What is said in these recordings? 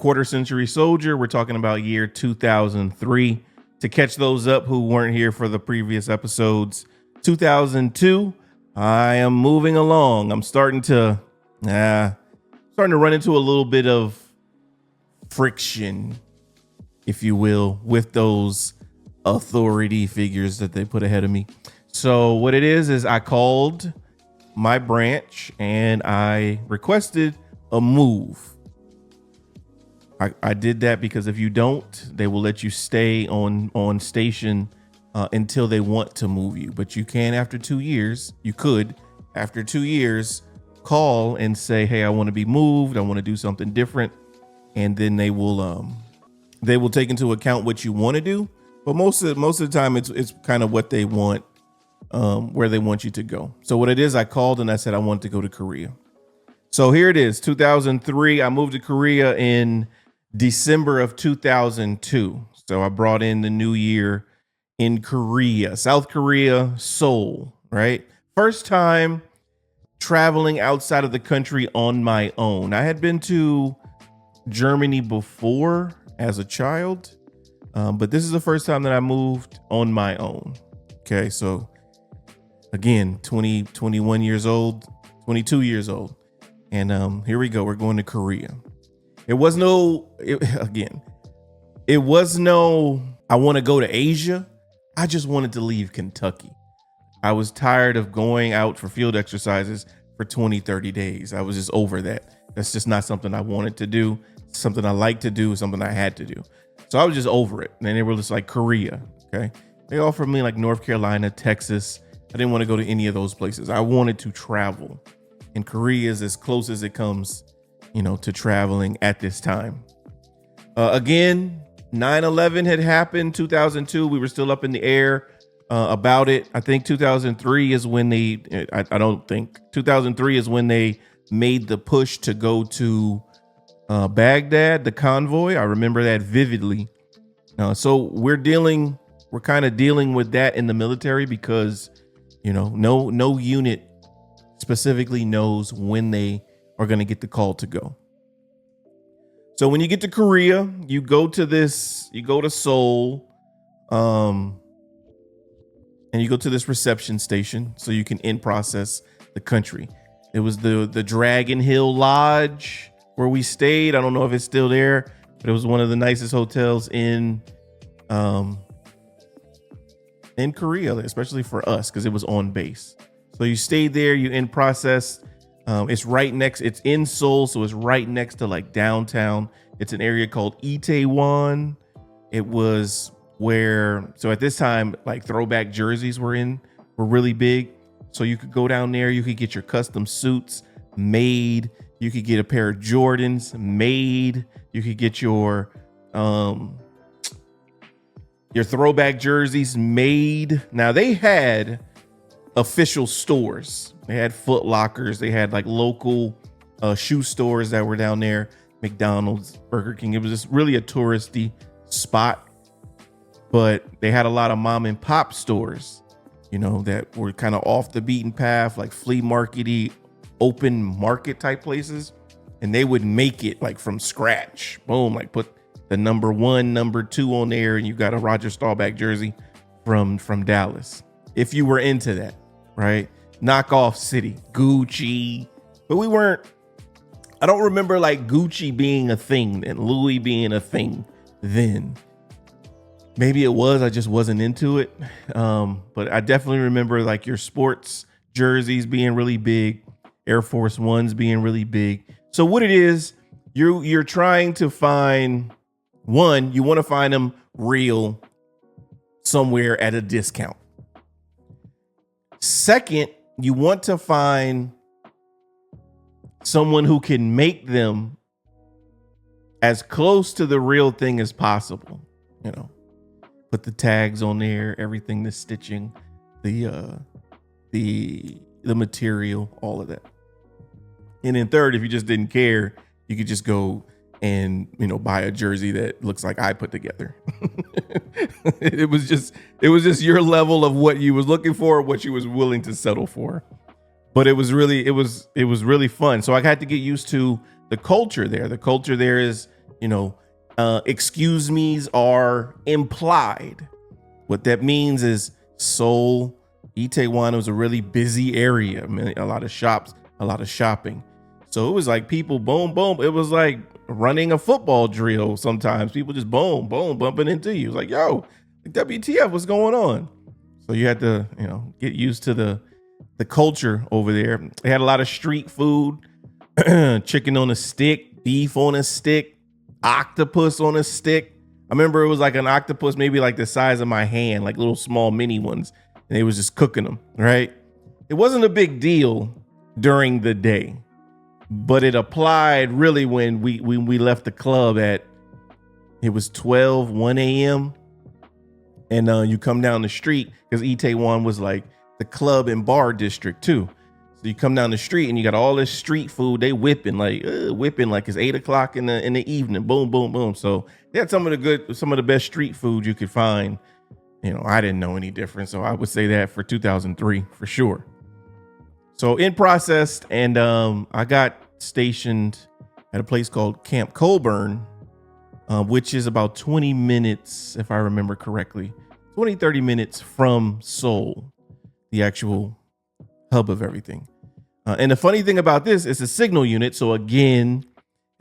Quarter Century Soldier. We're talking about year 2003. To catch those up who weren't here for the previous episodes, 2002, I am moving along. I'm starting to run into a little bit of friction, if you will, with those authority figures that they put ahead of me. So what it is I called my branch and I requested a move. I did that because if you don't, they will let you stay on station until they want to move you. But you can, after 2 years, you could, after 2 years, call and say, hey, I want to be moved. I want to do something different. And then they will take into account what you want to do. But most of the time, it's kind of what they want, where they want you to go. So what it is, I called and I said I want to go to Korea. So here it is, 2003. I moved to Korea in December of 2002. So I brought in the new year in Korea, South Korea, Seoul, right? First time traveling outside of the country on my own. I had been to Germany before as a child, but this is the first time that I moved on my own. Okay, so again, 21 years old, 22 years old. And here we go. We're going to Korea. It was no, I want to go to Asia. I just wanted to leave Kentucky. I was tired of going out for field exercises for 20, 30 days. I was just over that. That's just not something I wanted to do. Something I like to do, something I had to do. So I was just over it. And they were just like Korea. Okay. They offered me like North Carolina, Texas. I didn't want to go to any of those places. I wanted to travel. And Korea is as close as it comes, to traveling at this time. Again, 9/11 had happened, 2002. We were still up in the air about it. I think 2003 is when 2003 is when they made the push to go to Baghdad, the convoy. I remember that vividly. So we're kind of dealing with that in the military because, no unit specifically knows when they are going to get the call to go. So when you get to Korea, you go to Seoul, and you go to this reception station so you can in-process the country. It was the Dragon Hill Lodge where we stayed. I don't know if it's still there, but it was one of the nicest hotels in Korea, especially for us, because it was on base. So you stayed there, you in process. It's in Seoul, so it's right next to like downtown. It's an area called Itaewon. It was so at this time, like throwback jerseys were really big. So you could go down there, you could get your custom suits made. You could get a pair of Jordans made. You could get your throwback jerseys made. Now they had official stores. They had Foot Lockers. They had like local shoe stores that were down there. McDonald's, Burger King. It was just really a touristy spot. But they had a lot of mom and pop stores, that were kind of off the beaten path, like flea market-y, open market type places. And they would make it like from scratch. Boom, like put the number 1, number 2 on there, and you got a Roger Staubach jersey from Dallas. If you were into that, right? Knockoff city, Gucci. But we weren't, I don't remember like Gucci being a thing and Louis being a thing then. Maybe it was, I just wasn't into it. But I definitely remember like your sports jerseys being really big, Air Force Ones being really big. So what it is, you're trying to find one, you want to find them real somewhere at a discount. Second, you want to find someone who can make them as close to the real thing as possible. Put the tags on there, everything, the stitching, the material, all of that. And then third, if you just didn't care, you could just go and, buy a jersey that looks like I put together. It was just your level of what you was looking for, what you was willing to settle for. But it was really fun. So I had to get used to the culture there. The culture there is, excuse me's are implied. What that means is Seoul, Itaewon was a really busy area. I mean, a lot of shops, a lot of shopping. So it was like people boom, boom. It was like running a football drill sometimes. People just boom, boom, bumping into you. It's like, yo, WTF, what's going on? So you had to, get used to the culture over there. They had a lot of street food, chicken on a stick, beef on a stick, octopus on a stick. I remember it was like an octopus, maybe like the size of my hand, like little small mini ones. And they was just cooking them, right? It wasn't a big deal during the day, but it applied really when we left the club it was 1 a.m. And you come down the street, because Itaewon was like the club and bar district too. So you come down the street and you got all this street food. They whipping like it's 8 o'clock in the evening. Boom, boom, boom. So they had some of the best street food you could find. I didn't know any difference. So I would say that for 2003 for sure. So in processed, and I got stationed at a place called Camp Colburn, which is about 20 minutes, if I remember correctly, 30 minutes from Seoul, the actual hub of everything. And the funny thing about this is a signal unit. So again,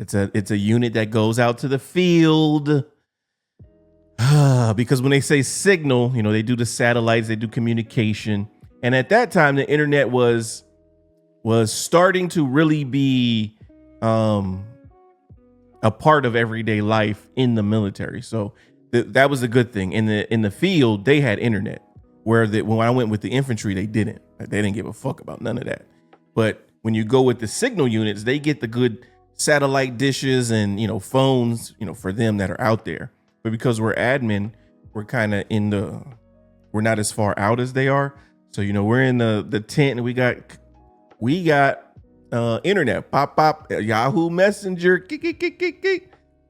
it's a unit that goes out to the field. Because when they say signal, they do the satellites, they do communication. And at that time, the internet was starting to really be a part of everyday life in the military. So that was a good thing. In the field, they had internet, where when I went with the infantry, they didn't. They didn't give a fuck about none of that. But when you go with the signal units, they get the good satellite dishes and phones, for them that are out there. But because we're admin, we're kind of we're not as far out as they are. So we're in the tent, and we got internet, pop, Yahoo Messenger,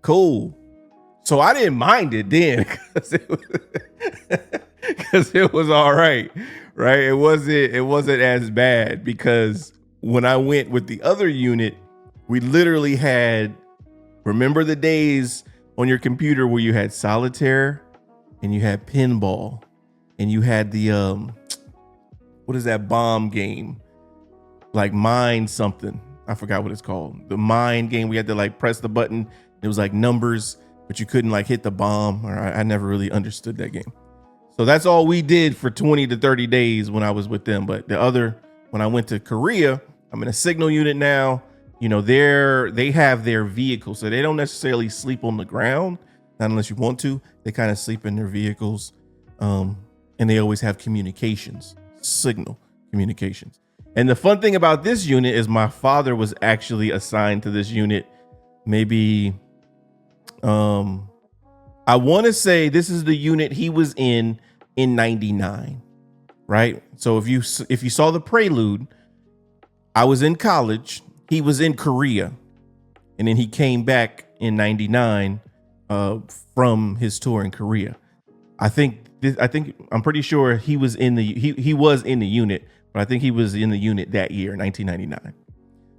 cool. So I didn't mind it then, because it was all right. It wasn't as bad, because when I went with the other unit, we literally had, remember the days on your computer where you had solitaire and you had pinball and you had the what is that bomb game, like mine something, I forgot what it's called, the mine game. We had to like press the button, it was like numbers, but you couldn't like hit the bomb, or I never really understood that game. So that's all we did for 20 to 30 days when I was with them. But when I went to Korea, I'm in a signal unit now. They have their vehicles, so they don't necessarily sleep on the ground, not unless you want to. They kind of sleep in their vehicles, and they always have signal communications. And the fun thing about this unit is my father was actually assigned to this unit. Maybe, I want to say this is the unit he was in 99, right? So if you saw the prelude, I was in college. He was in Korea, and then he came back in 99 from his tour in Korea. I'm pretty sure he was in the unit, but I think he was in the unit that year, 1999.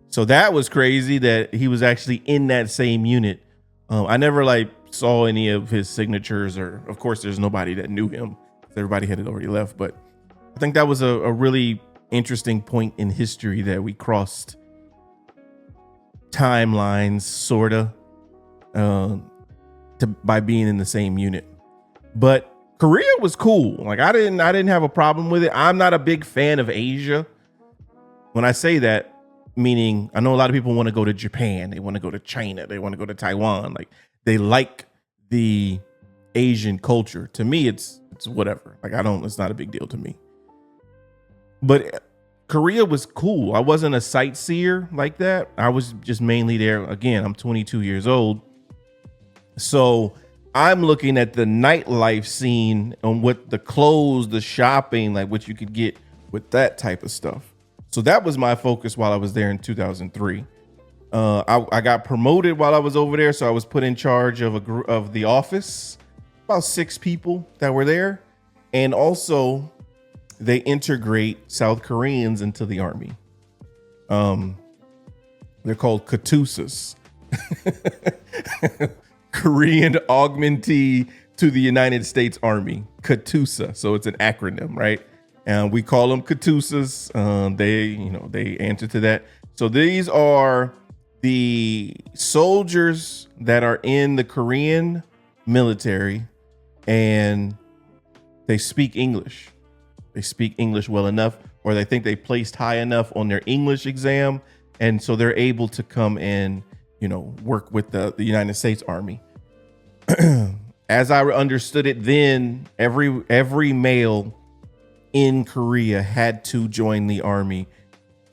So that was crazy that he was actually in that same unit. I never saw any of his signatures, or of course there's nobody that knew him. Everybody had already left, but I think that was a really interesting point in history that we crossed timelines, sorta, by being in the same unit. But Korea was cool. I didn't have a problem with it. I'm not a big fan of Asia. When I say that, meaning I know a lot of people want to go to Japan, they want to go to China, they want to go to Taiwan. They like the Asian culture. To me, it's whatever. It's not a big deal to me. But Korea was cool. I wasn't a sightseer like that. I was just mainly there. Again, I'm 22 years old. So I'm looking at the nightlife scene and what the clothes, the shopping, what you could get with that type of stuff. So that was my focus while I was there in 2003. I got promoted while I was over there. So I was put in charge of the office, about 6 people that were there. And also they integrate South Koreans into the army. They're called Katusas. Korean augmentee to the United States Army, KATUSA. So it's an acronym, right? And we call them KATUSAs. They answer to that. So these are the soldiers that are in the Korean military, and they speak English. They speak English well enough, or they think they placed high enough on their English exam, and so they're able to come and work with the United States Army. As I understood it, then every male in Korea had to join the army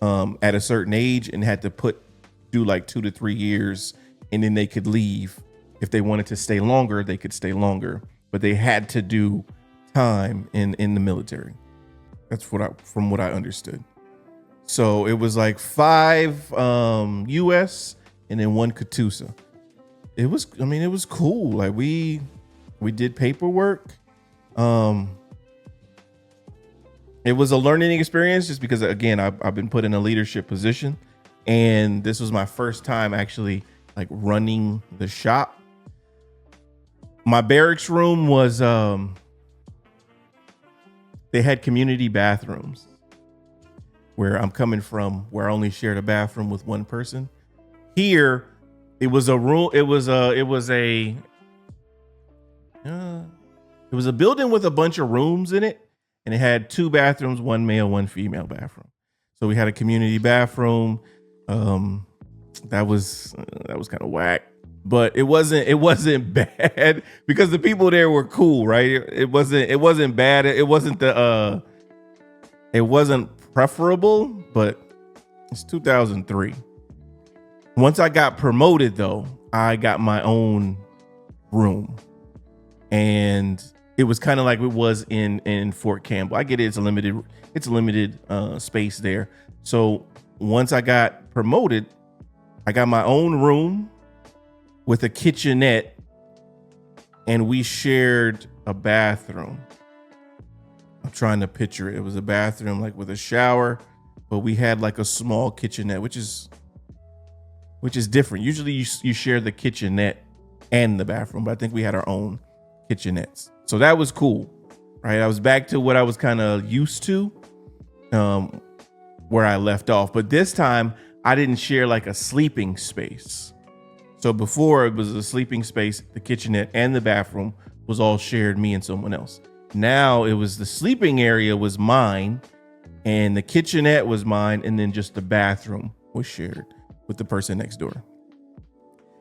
at a certain age and had to do like 2 to 3 years, and then they could leave. If they wanted to stay longer, they could stay longer, but they had to do time in the military. That's from what I understood. So it was like 5 US and then 1 KATUSA. It was cool. Like we did paperwork. It was a learning experience just because, again, I've been put in a leadership position, and this was my first time actually like running the shop. My barracks room was, they had community bathrooms. Where I'm coming from, where I only shared a bathroom with one person. Here, it was a room. It was a building with a bunch of rooms in it, and it had 2 bathrooms, 1 male, 1 female bathroom. So we had a community bathroom. That was kind of whack, but it wasn't bad because the people there were cool, right? It wasn't bad. It wasn't preferable, but it's 2003. Once I got promoted, though, I got my own room, and it was kind of like it was in Fort Campbell. I get it; it's a limited space there. So once I got promoted, I got my own room with a kitchenette, and we shared a bathroom. I'm trying to picture it. It was a bathroom like with a shower, but we had like a small kitchenette, which is different. Usually you share the kitchenette and the bathroom, but I think we had our own kitchenettes. So that was cool, right? I was back to what I was kind of used to, where I left off. But this time I didn't share like a sleeping space. So before it was a sleeping space, the kitchenette and the bathroom was all shared, me and someone else. Now it was the sleeping area was mine, and the kitchenette was mine, and then just the bathroom was shared with the person next door.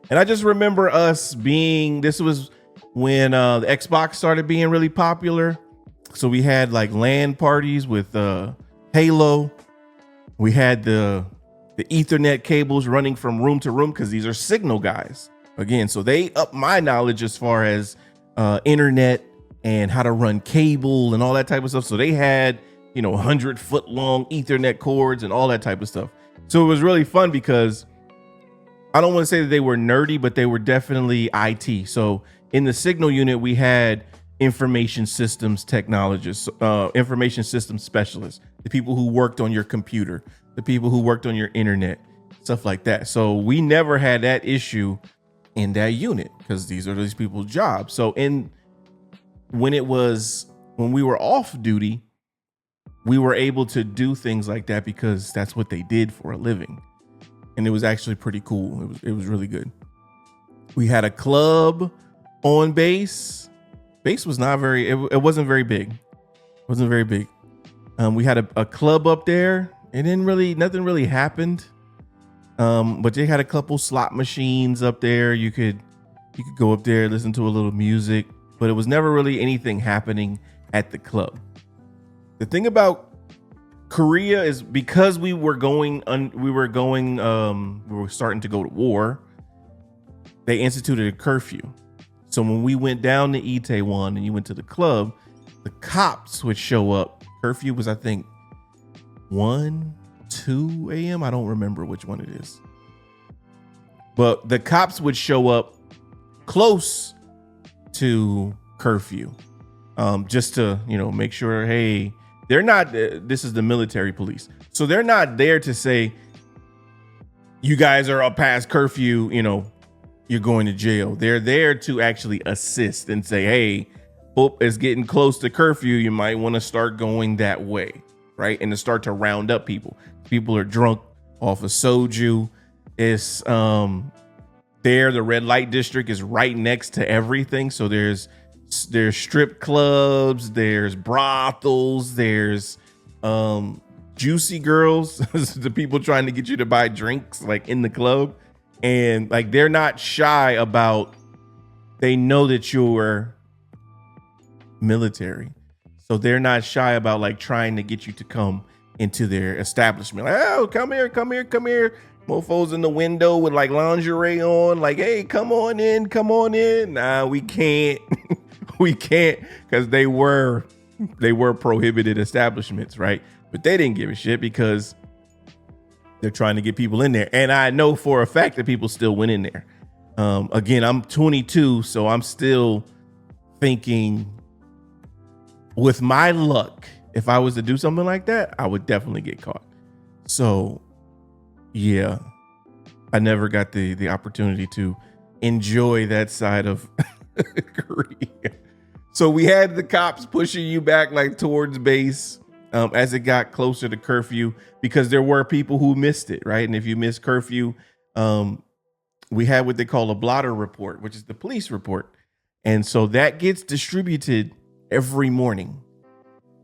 And I just remember this was when the Xbox started being really popular. So we had like LAN parties with Halo. We had the Ethernet cables running from room to room because these are signal guys. Again, so they upped my knowledge as far as internet and how to run cable and all that type of stuff. So they had, 100-foot long Ethernet cords and all that type of stuff. So it was really fun because I don't want to say that they were nerdy, but they were definitely IT. So in the signal unit, we had information systems technologists, information systems specialists, the people who worked on your computer, the people who worked on your internet, stuff like that. So we never had that issue in that unit because these are these people's jobs. So when we were off duty, we were able to do things like that because that's what they did for a living. And it was actually pretty cool. It was really good. We had a club on base. Base was not it wasn't very big. It wasn't very big. We had a club up there. Nothing really happened. But they had a couple slot machines up there. You could go up there, listen to a little music, but it was never really anything happening at the club. The thing about Korea is because we were starting to go to war, they instituted a curfew. So when we went down to Itaewon and you went to the club, the cops would show up. Curfew was, I think, 1, 2 a.m. I don't remember which one it is. But the cops would show up close to curfew, just to, make sure, hey, they're not, this is the military police. So they're not there to say, you guys are up past curfew, you're going to jail. They're there to actually assist and say, hey, it's getting close to curfew. You might want to start going that way, right? And to start to round up people. People are drunk off of soju. It's there. The red light district is right next to everything. So there's strip clubs, there's brothels, there's juicy girls, the people trying to get you to buy drinks like in the club. And like they're not shy about, they know that you're military. So they're not shy about like trying to get you to come into their establishment. Like, oh, come here. Mofos in the window with like lingerie on, like, hey, come on in. Nah, we can't. We can't, because they were prohibited establishments, right? But they didn't give a shit because they're trying to get people in there. And I know for a fact that people still went in there. Again, I'm 22, so I'm still thinking, with my luck, if I was to do something like that, I would definitely get caught. So yeah, I never got the opportunity to enjoy that side of Korea. So we had the cops pushing you back like towards base as it got closer to curfew, because there were people who missed it, right? And if you miss curfew, we had what they call a blotter report, which is the police report. And so that gets distributed every morning.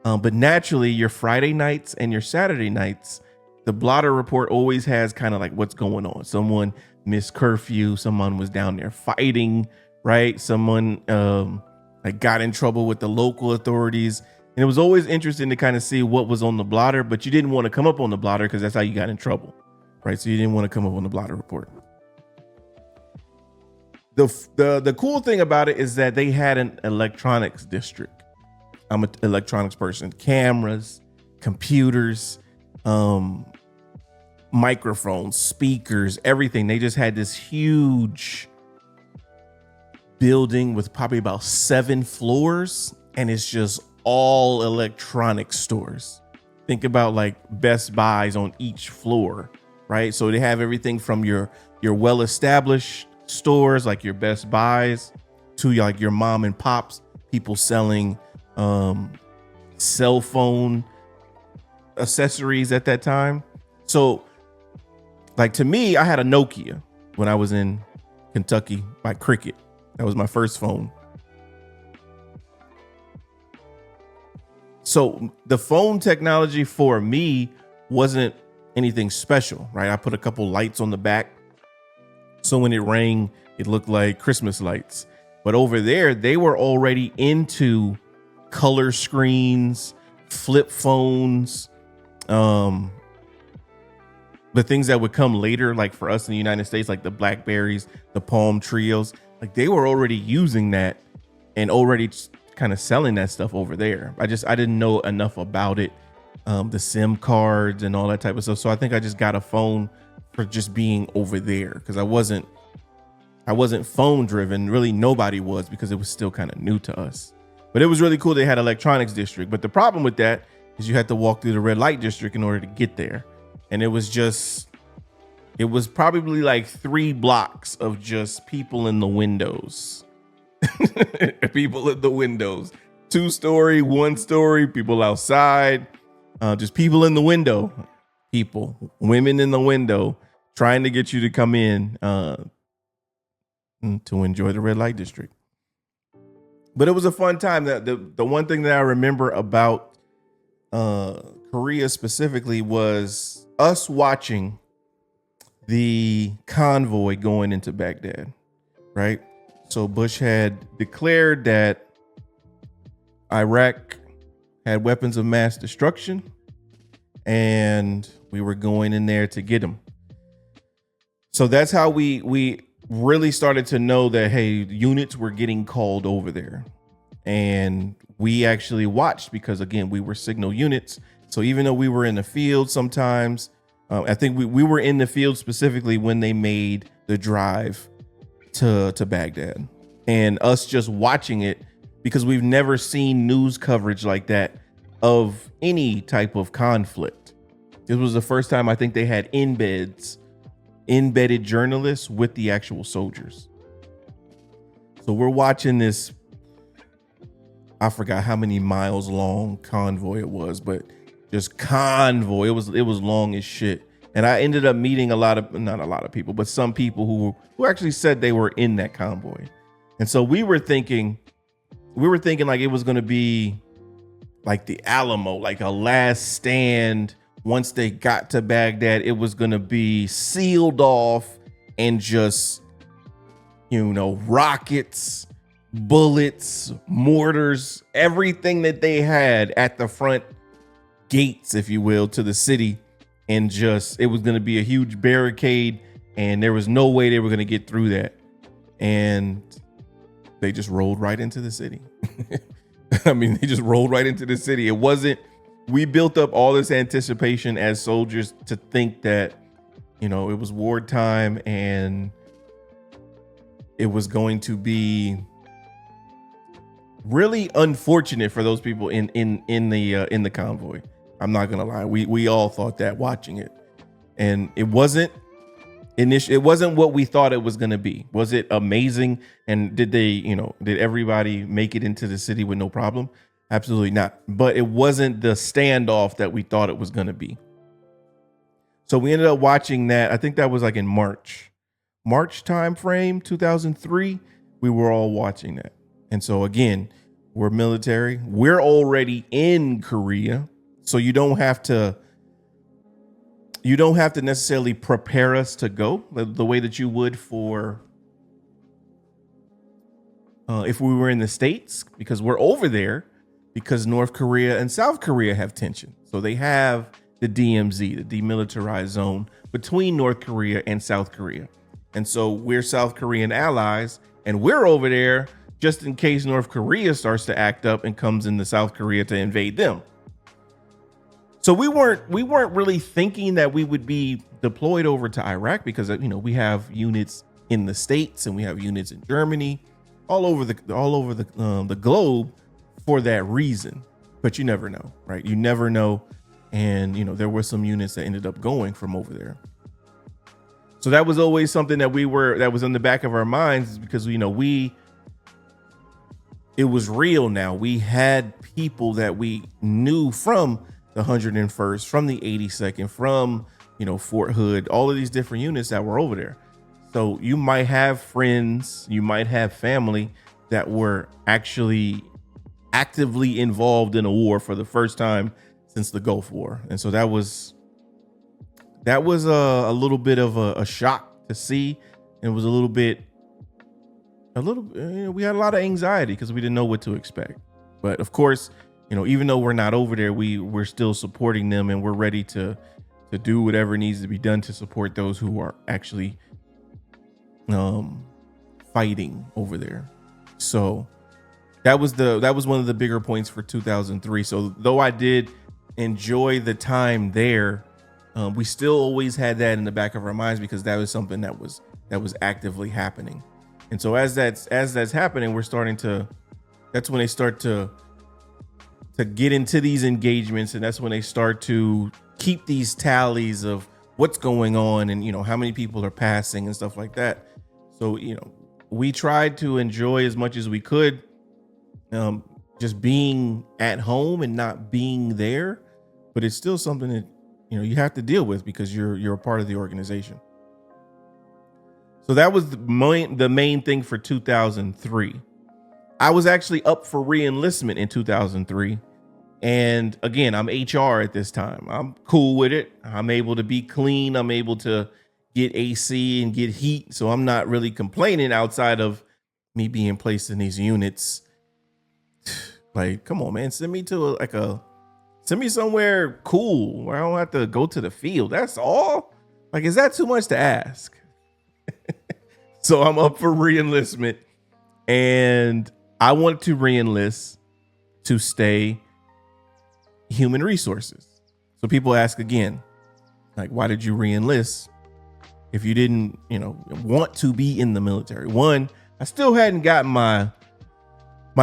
But naturally, your Friday nights and your Saturday nights, the blotter report always has kind of like what's going on. Someone missed curfew. Someone was down there fighting, right? Someone like got in trouble with the local authorities. And it was always interesting to kind of see what was on the blotter, but you didn't want to come up on the blotter because that's how you got in trouble, right? So you didn't want to come up on the blotter report. The cool thing about it is that they had an electronics district. I'm an electronics person. Cameras, computers, microphones, speakers, everything. They just had this huge building with probably about 7 floors, and it's just all electronic stores. Think about like Best Buys on each floor, right? So they have everything from your well-established stores like your Best Buys to like your mom and pops, people selling cell phone accessories at that time. So like to me, I had a Nokia when I was in Kentucky by Cricket. That was my first phone. So the phone technology for me wasn't anything special, right? I put a couple lights on the back, so when it rang, it looked like Christmas lights. But over there, they were already into color screens, flip phones, the things that would come later, like for us in the United States, like the Blackberries, the Palm Trios, like they were already using that and already kind of selling that stuff over there. I didn't know enough about it, the SIM cards and all that type of stuff. So I think I just got a phone for just being over there, because I wasn't phone driven. Really, nobody was, because it was still kind of new to us. But it was really cool. They had electronics district. But the problem with that is you had to walk through the red light district in order to get there. And it was probably like 3 blocks of just people in the windows. People in the windows, 2-story, 1-story, people outside, just people in the window, women in the window trying to get you to come in to enjoy the red light district. But it was a fun time. The one thing that I remember about Korea specifically was us watching the convoy going into Baghdad, right? So Bush had declared that Iraq had weapons of mass destruction, and we were going in there to get them. So that's how we really started to know that, hey, units were getting called over there. And we actually watched, because again, we were signal units. So even though we were in the field sometimes, I think we were in the field specifically when they made the drive to Baghdad, and us just watching it, because we've never seen news coverage like that of any type of conflict. This was the first time I think they had embedded journalists with the actual soldiers. So we're watching this, I forgot how many miles long convoy it was, but just convoy. It was long as shit. And I ended up meeting not a lot of people, but some people who actually said they were in that convoy. And so we were thinking like it was going to be like the Alamo, like a last stand. Once they got to Baghdad, it was going to be sealed off and just, rockets, bullets, mortars, everything that they had at the front gates, if you will, to the city. And just, it was going to be a huge barricade and there was no way they were going to get through that. And they just rolled right into the city. I mean, they just rolled right into the city. We built up all this anticipation as soldiers to think that, it was wartime and it was going to be really unfortunate for those people in the convoy. I'm not gonna lie. We all thought that watching it, and it wasn't what we thought it was gonna be. Was it amazing? And did everybody make it into the city with no problem? Absolutely not. But it wasn't the standoff that we thought it was gonna be. So we ended up watching that. I think that was like in March time frame, 2003. We were all watching that. And so again, we're military. We're already in Korea. So you don't have to necessarily prepare us to go the way that you would for if we were in the States, because we're over there because North Korea and South Korea have tension. So they have the DMZ, the demilitarized zone between North Korea and South Korea. And so we're South Korean allies and we're over there just in case North Korea starts to act up and comes into South Korea to invade them. So we weren't really thinking that we would be deployed over to Iraq because we have units in the States and we have units in Germany, all over the globe for that reason. But you never know, right? You never know, and there were some units that ended up going from over there. So that was always something that was in the back of our minds because it was real. Now we had people that we knew from the 101st, from the 82nd, from, Fort Hood, all of these different units that were over there. So you might have friends, you might have family that were actually actively involved in a war for the first time since the Gulf War. And so that was a little bit of a shock to see. It was we had a lot of anxiety because we didn't know what to expect. But of course, even though we're not over there, we're still supporting them and we're ready to do whatever needs to be done to support those who are actually fighting over there. So that was one of the bigger points for 2003. So though I did enjoy the time there, we still always had that in the back of our minds because that was something that was actively happening. And so as that's happening, that's when they start to get into these engagements, and that's when they start to keep these tallies of what's going on and how many people are passing and stuff like that. So we tried to enjoy as much as we could, just being at home and not being there, but it's still something that you have to deal with because you're a part of the organization. So that was the main thing for 2003. I was actually up for re-enlistment in 2003. And again, I'm HR at this time. I'm cool with it. I'm able to be clean. I'm able to get AC and get heat. So I'm not really complaining outside of me being placed in these units. Like, come on, man, send me somewhere cool where I don't have to go to the field. That's all. Like, is that too much to ask? So I'm up for re-enlistment, and I want to re-enlist to stay human resources. So people ask again, like, why did you re-enlist if you didn't, want to be in the military? One, I still hadn't gotten my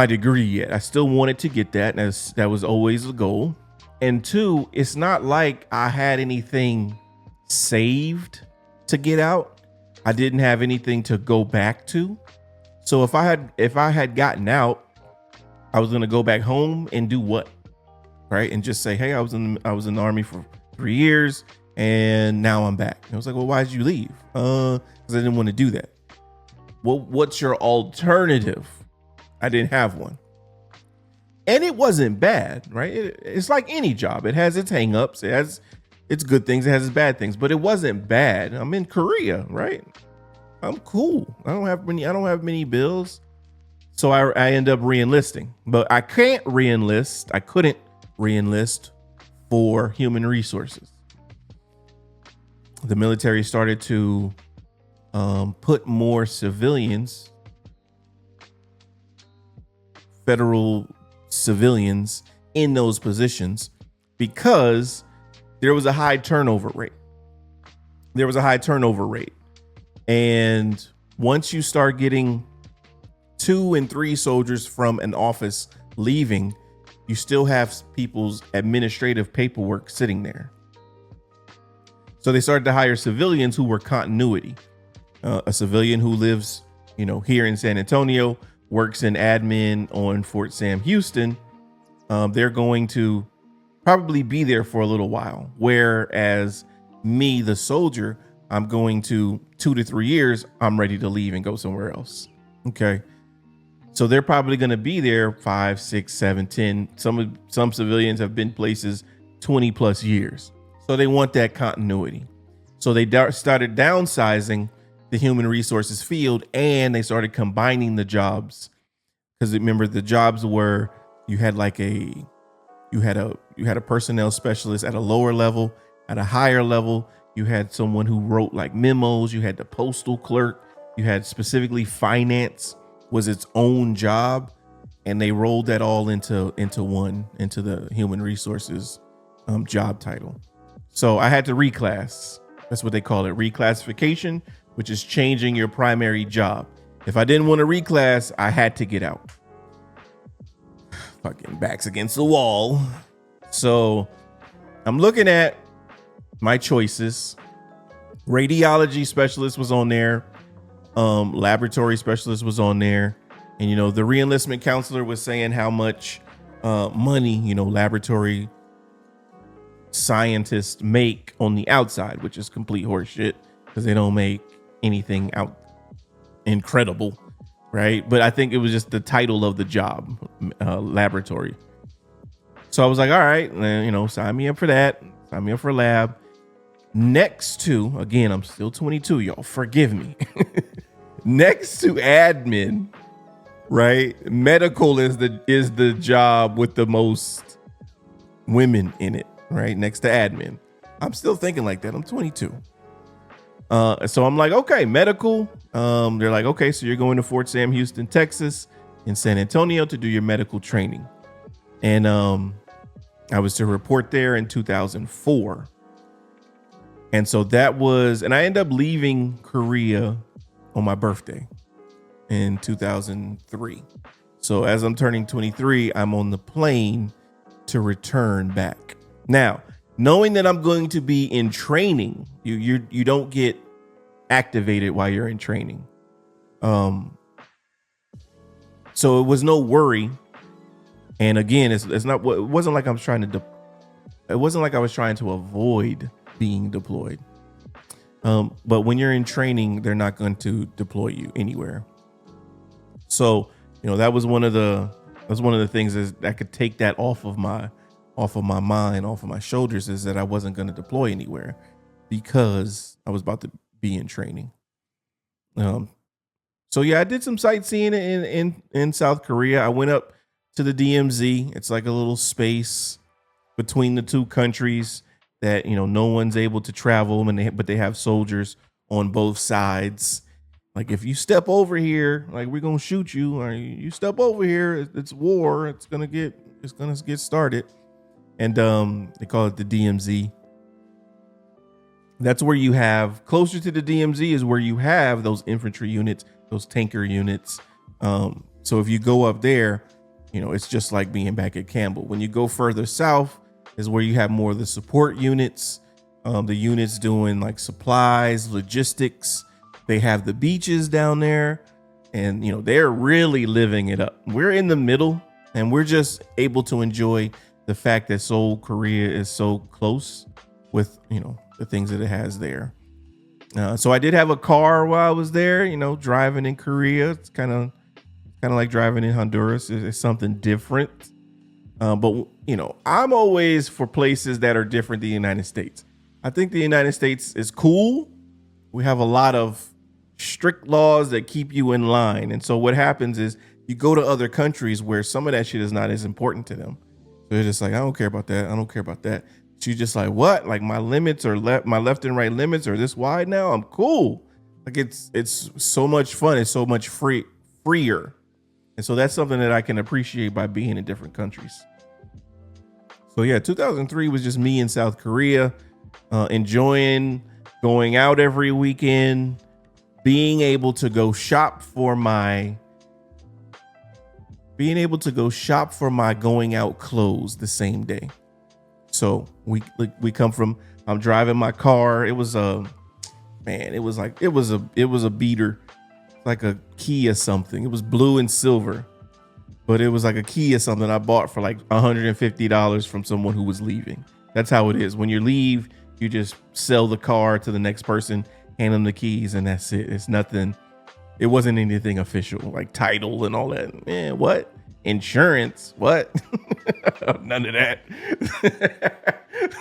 degree yet. I still wanted to get that. That was always a goal. And two, it's not like I had anything saved to get out. I didn't have anything to go back to. So So if I had gotten out, I was gonna go back home and do what? Right? And just say, hey, I was in the army for 3 years and now I'm back. And I was like, well, why did you leave? Because I didn't want to do that. Well, what's your alternative? I didn't have one. And it wasn't bad, right? It's like any job. It has its hangups. It has its good things. It has its bad things, but it wasn't bad. I'm in Korea, right? I'm cool. I don't have many bills. So I end up re-enlisting, but I couldn't re-enlist for human resources. The military started to put more civilians, federal civilians, in those positions because there was a high turnover rate. And once you start getting 2 and 3 soldiers from an office leaving, you still have people's administrative paperwork sitting there. So they started to hire civilians who were continuity. A civilian who lives, here in San Antonio, works in admin on Fort Sam Houston. They're going to probably be there for a little while. Whereas me, the soldier, I'm going to 2 to 3 years. I'm ready to leave and go somewhere else. Okay. So they're probably going to be there 5, 6, 7, 10. Some civilians have been places 20 plus years. So they want that continuity. So they started downsizing the human resources field, and they started combining the jobs. Because remember, the jobs were, you had a personnel specialist at a lower level, at a higher level, you had someone who wrote like memos, you had the postal clerk, you had specifically finance was its own job, and they rolled that all into the human resources job title. So I had to reclass. That's what they call it, reclassification, which is changing your primary job. If I didn't want to reclass, I had to get out. Fucking backs against the wall. So I'm looking at my choices. Radiology specialist was on there. Laboratory specialist was on there. And, the re-enlistment counselor was saying how much money, laboratory scientists make on the outside, which is complete horseshit because they don't make anything out incredible, right? But I think it was just the title of the job, laboratory. So I was like, all right, sign me up for that. Sign me up for lab. Next to, again, I'm still 22, y'all, forgive me. Next to admin, right? Medical is the job with the most women in it, right? Next to admin. I'm still thinking like that. I'm 22. So I'm like, okay, medical. They're like, okay, so you're going to Fort Sam Houston, Texas, in San Antonio to do your medical training. And I was to report there in 2004. And so and I ended up leaving Korea on my birthday in 2003. So as I'm turning 23, I'm on the plane to return back. Now, knowing that I'm going to be in training, you don't get activated while you're in training. So it was no worry. And again, it wasn't like I was trying to avoid being deployed. But when you're in training, they're not going to deploy you anywhere. So, that was one of the things that could take that off of my mind, off of my shoulders, is that I wasn't going to deploy anywhere because I was about to be in training. So yeah, I did some sightseeing in South Korea. I went up to the DMZ. It's like a little space between the two countries that, no one's able to travel, but they have soldiers on both sides. Like, if you step over here, like, we're gonna shoot you, or you step over here, it's war. It's gonna get started. And they call it the DMZ. That's where you have, closer to the DMZ is where you have those infantry units, those tanker units. So if you go up there, it's just like being back at Campbell. When you go further south is where you have more of the support units, the units doing like supplies, logistics. They have the beaches down there. and they're really living it up. We're in the middle, and we're just able to enjoy the fact that Seoul, Korea is so close with the things that it has there. So I did have a car while I was there, driving in Korea. It's kind of like driving in Honduras. It's something different. But I'm always for places that are different than the United States. I think the United States is cool. We have a lot of strict laws that keep you in line. And so what happens is you go to other countries where some of that shit is not as important to them. So they're just like, I don't care about that. I don't care about that. So you're just like, what? Like my limits are my left and right limits are this wide now. I'm cool. Like it's so much fun. It's so much freer. And so that's something that I can appreciate by being in different countries. So yeah, 2003 was just me in South Korea, enjoying going out every weekend, being able to go shop for my going out clothes the same day. So I'm driving my car. It was a beater, like a Kia something. It was blue and silver, but it was like a Kia something I bought for like $150 from someone who was leaving. That's how it is. When you leave, you just sell the car to the next person, hand them the keys, and that's it. It's nothing. It wasn't anything official, like title and all that. Man, what? Insurance? What? None of that.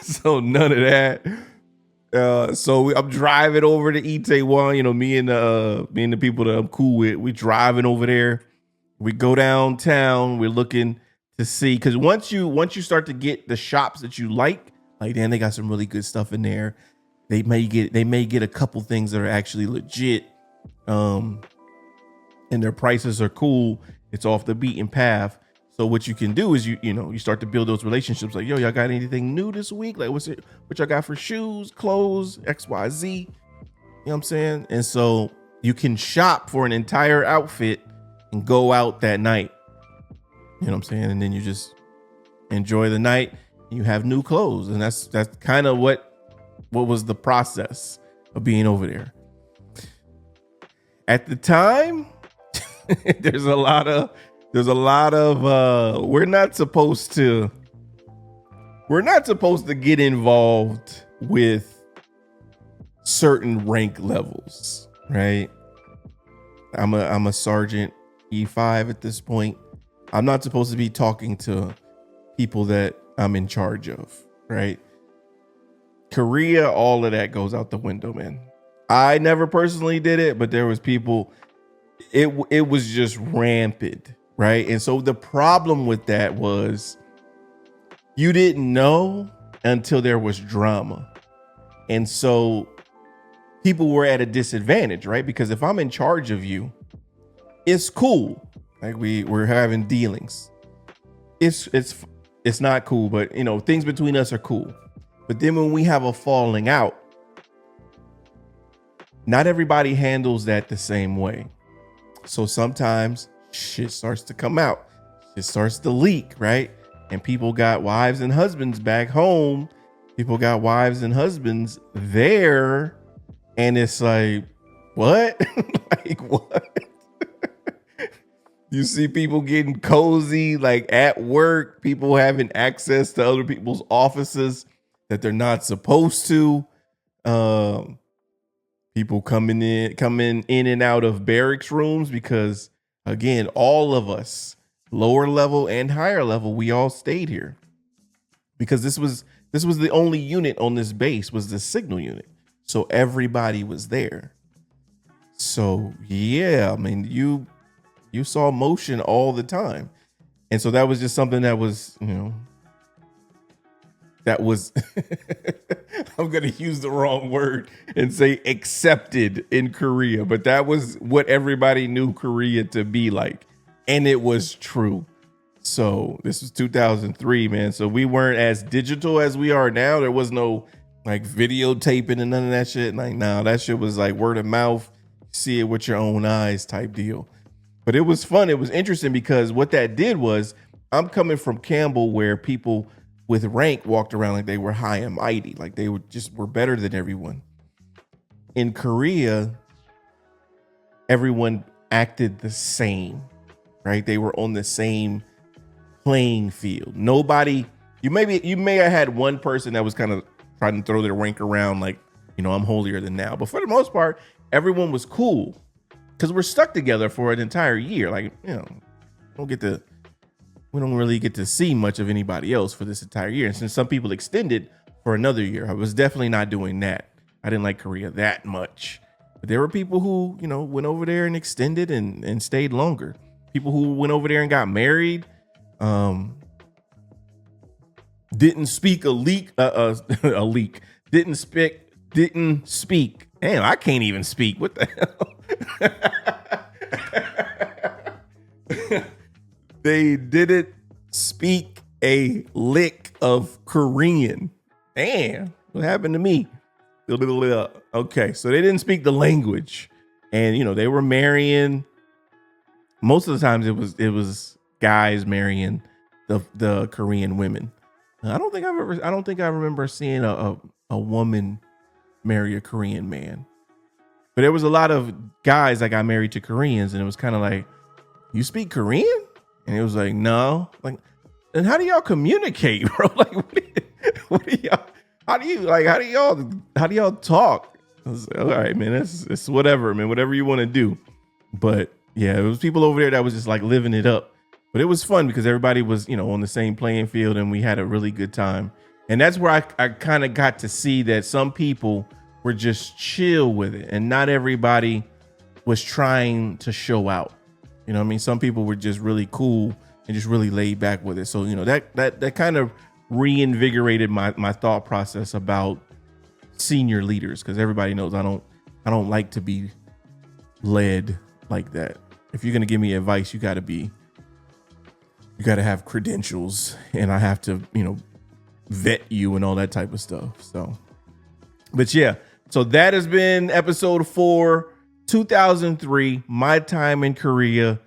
So none of that. So I'm driving over to Itaewon. Me and the people that I'm cool with. We driving over there. We go downtown. We're looking to see, because once you start to get the shops that you like damn, they got some really good stuff in there. They may get a couple things that are actually legit, and their prices are cool. It's off the beaten path. So what you can do is you start to build those relationships. Like, yo, y'all got anything new this week? Like, what y'all got for shoes, clothes, XYZ? You know what I'm saying? And so you can shop for an entire outfit and go out that night. You know what I'm saying? And then you just enjoy the night. And you have new clothes, and that's kind of what was the process of being over there. At the time, there's a lot of we're not supposed to get involved with certain rank levels, right? I'm a sergeant E5 at this point. I'm not supposed to be talking to people that I'm in charge of, right? Korea, all of that goes out the window, man. I never personally did it, but there was people, it was just rampant, right? And so the problem with that was you didn't know until there was drama. And so people were at a disadvantage, right? Because if I'm in charge of you, it's cool. Like we're having dealings. It's not cool, but things between us are cool. But then when we have a falling out, not everybody handles that the same way. So sometimes shit starts to come out. It starts to leak, right? And people got wives and husbands back home. People got wives and husbands there. And it's like, what? Like, what? You see people getting cozy, like at work, people having access to other people's offices that they're not supposed to. People coming in and out of barracks rooms because, again, all of us, lower level and higher level, we all stayed here because this was the only unit on this base, was the signal unit. So everybody was there. So yeah, I mean, you saw motion all the time. And so that was just something that was, that was, I'm going to use the wrong word and say accepted in Korea, but that was what everybody knew Korea to be like. And it was true. So this was 2003, man. So we weren't as digital as we are now. There was no like videotaping and none of that shit. Like, nah, that shit was like word of mouth, see it with your own eyes type deal. But it was fun. It was interesting because what that did was, I'm coming from Campbell where people with rank walked around like they were high and mighty, like they were better than everyone. In Korea, everyone acted the same, right? They were on the same playing field. Nobody, you may have had one person that was kind of trying to throw their rank around like, I'm holier than thou. But for the most part, everyone was cool because we're stuck together for an entire year. Like, we don't really get to see much of anybody else for this entire year. And since some people extended for another year, I was definitely not doing that. I didn't like Korea that much. But there were people who, went over there and extended and stayed longer. People who went over there and got married, didn't speak didn't speak. Damn, I can't even speak. What the hell? They didn't speak a lick of Korean. Damn, what happened to me? Okay, so they didn't speak the language, and they were marrying. Most of the times, it was guys marrying the Korean women. I don't think I remember seeing a woman marry a Korean man, but there was a lot of guys that got married to Koreans, and it was kind of like, you speak Korean? And it was like, no. Like, and how do y'all communicate, bro? Like, what do y'all? How do y'all talk? I was like, all right, man, it's whatever, man, whatever you want to do. But yeah, it was people over there that was just like living it up. But it was fun because everybody was, on the same playing field, and we had a really good time. And that's where I kind of got to see that some people were just chill with it, and not everybody was trying to show out. Some people were just really cool and just really laid back with it. So, that kind of reinvigorated my thought process about senior leaders, because everybody knows I don't like to be led like that. If you're gonna give me advice, you got to have credentials, and I have to vet you and all that type of stuff. So, but yeah, so that has been episode 4, 2003, my time in Korea.